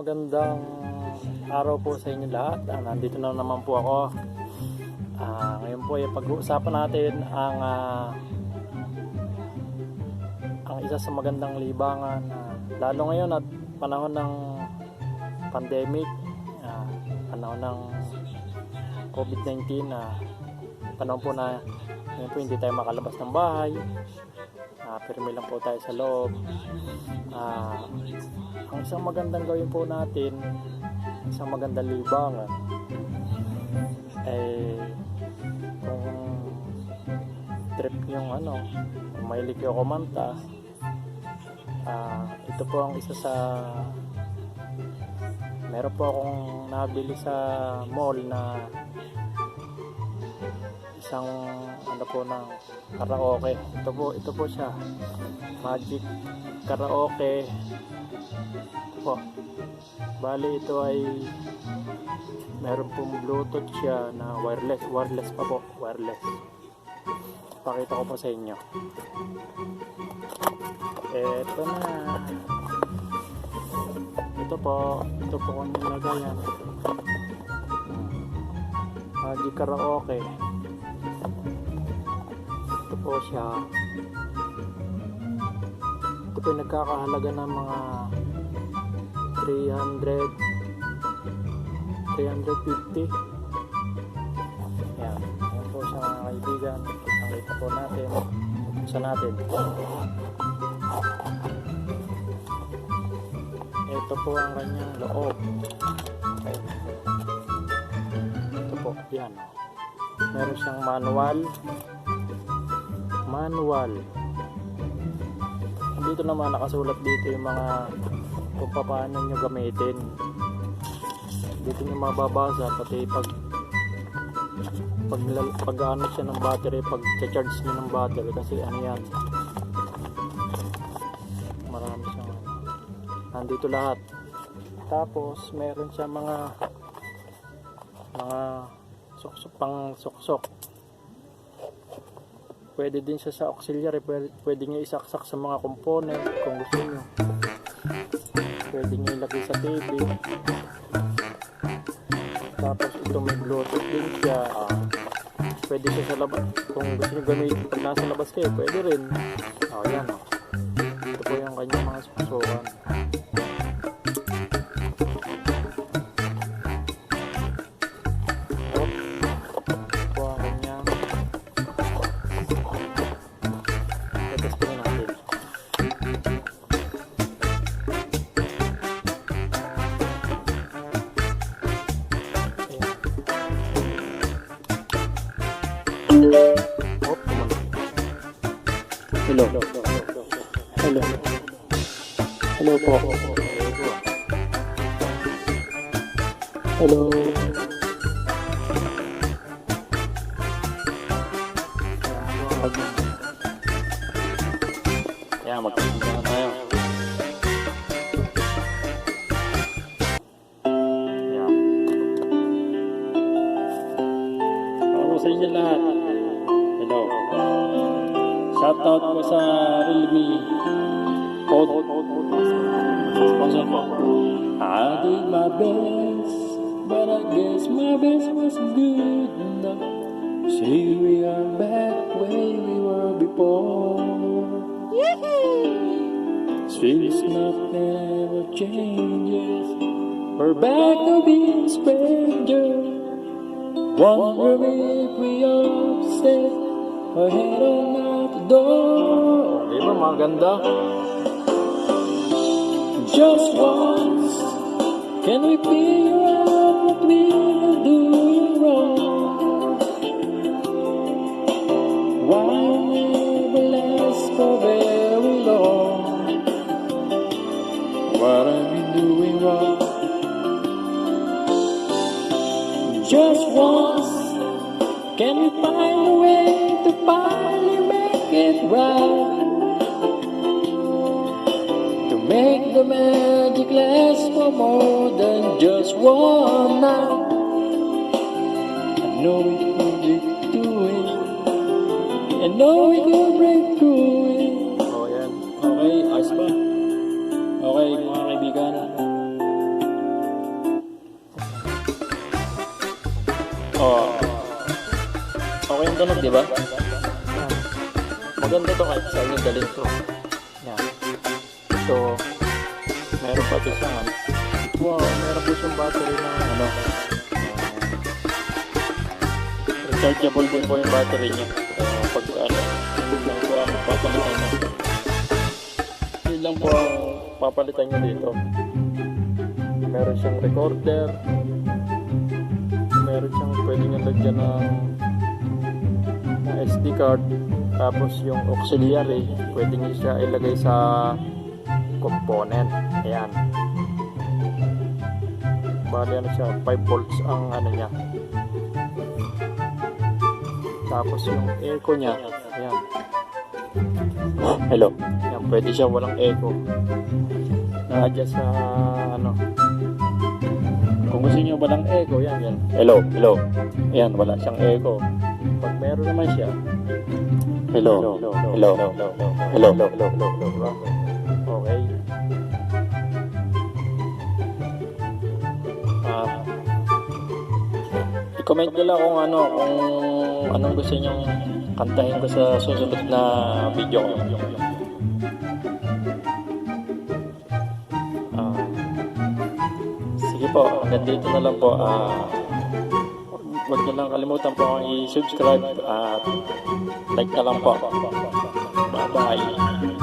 magandang araw po sa inyo lahat. Nandito na naman po ako. Ngayon po ay pag-uusapan natin ang isa sa magandang libangan, lalo ngayon at panahon ng pandemic, panahon ng COVID-19, panahon po na ngayon po hindi tayo makalabas ng bahay. Pirmi lang po tayo sa loob. Ang isang magandang gawin po natin, isang magandang libangan ay kung trip yung kung mahilig kayo kumanta, ito po ang isa sa meron po akong nabili sa mall na isang ng karaoke. Ito po siya, Magic Karaoke. Ito po, bali ito ay meron pong Bluetooth siya na wireless pa po, wireless. Pakita ko po sa inyo. Ito na, ito po kung nilagay yan, Magic Karaoke. Ito po siya. Ito po nagkakahalaga ng mga 350. Yan. Yan po siya mga kaibigan. Nakita po natin. Buksan natin. Ito po ang kanyang loob. Okay. Ito po. Yan. Meron siyang manual. Dito naman nakasulat dito yung mga kung paano nyo gamitin. Dito nyo mababasa pati pag ano siya ng battery, pag charge nyo ng battery, kasi yan, marami siyang nandito lahat. Tapos meron siya mga suksok. Pwede din siya sa auxiliary, pwede nyo isaksak sa mga component kung gusto nyo. Pwede nyo ilagay sa TV. Tapos ito may Bluetooth din siya. Pwede siya sa labas. Kung gusto nyo gamitin pag nasa labas kayo, pwede rin. Yan. Ito po yung kanyang mga suksokan. Hello po. Hello. Yan, magkakamera na tayo. Yan. Ako sa inyo lahat. Hello. Shoutout po sa Realme Code. Sponsor po. I did my best, but I guess my best wasn't good enough. See, we are back where we were before. Feels nothing ever changes. We're back to being strangers. Wonder if we upset or head on out the door. Di ba maganda? Just once, can we figure out what we're doing wrong? Why never last for very long? What are we doing wrong? Just once, can we find a way to finally make it right? Make the magic last for more than just one night. I know we could do it. I know we could break through it. Yan. Okay, ayos ba? Okay, mga kaibigan. tunog, di ba? Yan. Maganda to kahit sa inyo dalhin to. Yan. Ito, meron pa ito siyang ano. Wow, meron po siyang battery ng ano. Rechargeable din po yung battery niya. Pag ano, yun lang po ang papalitan niya. Yun lang po ang papalitan niya dito. Meron siyang recorder. Meron siyang pwede nyo lagyan ng SD card. Tapos yung auxiliary, pwede nyo siya ilagay sa component. Ayan. Bali ano siya, 5 volts ang ano niya. Tapos yung echo niya, ayan. Hello. Ayan, pwede siya walang echo. Na-adjust sa ano. Kung gusto niyo walang echo, yan, yan. Hello, hello. Ayan, wala siyang echo. Pag meron naman siya, hello, hello, hello, hello, hello, hello, hello. Okay. I-comment nyo lang kung ano, kung anong gusto nyo kantahin ko sa susunod na video ko. Sige po, hanggang dito na lang po. Huwag nyo lang kalimutan po i-subscribe at like na lang po. Bye bye.